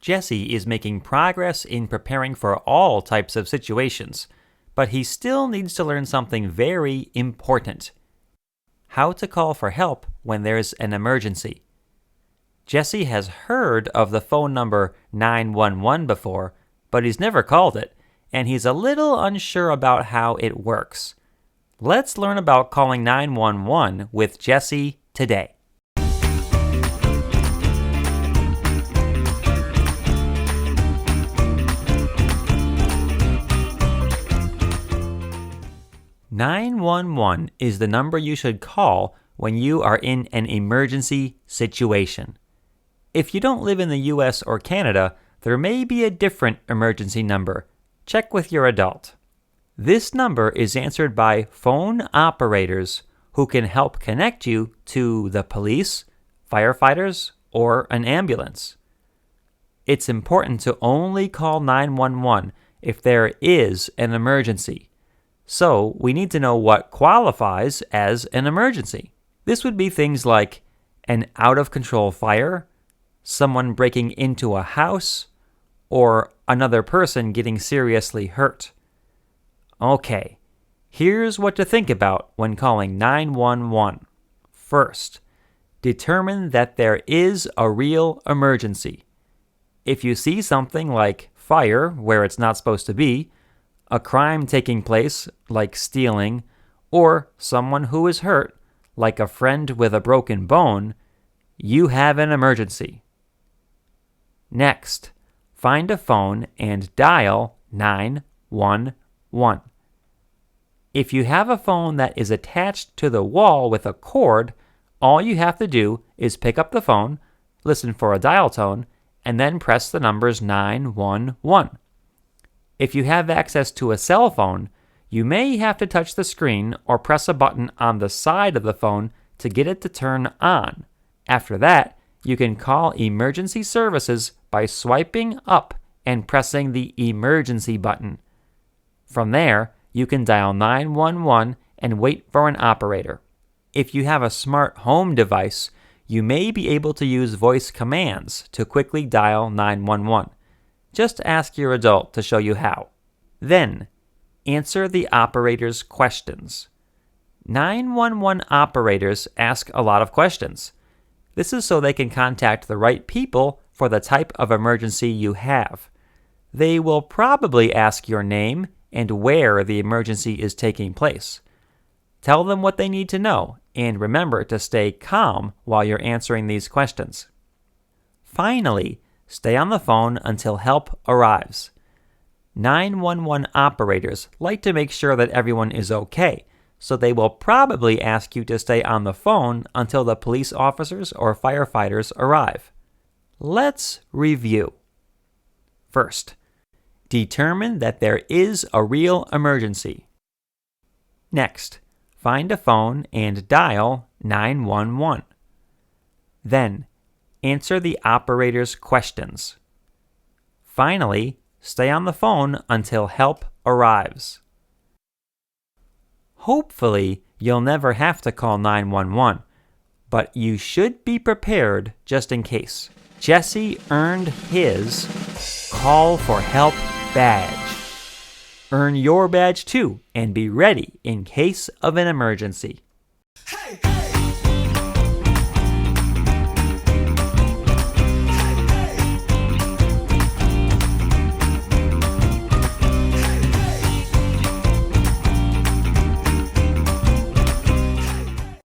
Jesse is making progress in preparing for all types of situations, but he still needs to learn something very important: how to call for help when there's an emergency. Jesse has heard of the phone number 911 before, but he's never called it, and he's a little unsure about how it works. Let's learn about calling 911 with Jesse today. "911 is the number you should call when you are in an emergency situation. If you don't live in the US or Canada, there may be a different emergency number. Check with your adult. This number is answered by phone operators who can help connect you to the police, firefighters, or an ambulance. It's important to only call 911 if there is an emergency. So we need to know what qualifies as an emergency. This would be things like an out-of-control fire, someone breaking into a house, or another person getting seriously hurt. Okay, here's what to think about when calling 911. First, determine that there is a real emergency. If you see something like fire where it's not supposed to be, a crime taking place, like stealing, or someone who is hurt, like a friend with a broken bone, you have an emergency. Next, find a phone and dial 911. If you have a phone that is attached to the wall with a cord, all you have to do is pick up the phone, listen for a dial tone, and then press the numbers 911. If you have access to a cell phone, you may have to touch the screen or press a button on the side of the phone to get it to turn on. After that, you can call emergency services by swiping up and pressing the emergency button. From there, you can dial 911 and wait for an operator. If you have a smart home device, you may be able to use voice commands to quickly dial 911. Just ask your adult to show you how. Then, answer the operator's questions. 911 operators ask a lot of questions. This is so they can contact the right people for the type of emergency you have. They will probably ask your name and where the emergency is taking place. Tell them what they need to know, and remember to stay calm while you're answering these questions. Finally, stay on the phone until help arrives. 911 operators like to make sure that everyone is okay, so they will probably ask you to stay on the phone until the police officers or firefighters arrive. Let's review. First, determine that there is a real emergency. Next, find a phone and dial 911. Then, answer the operator's questions. Finally, stay on the phone until help arrives. Hopefully, you'll never have to call 911, but you should be prepared just in case. Jesse earned his Call for Help badge. Earn your badge too and be ready in case of an emergency. Hey!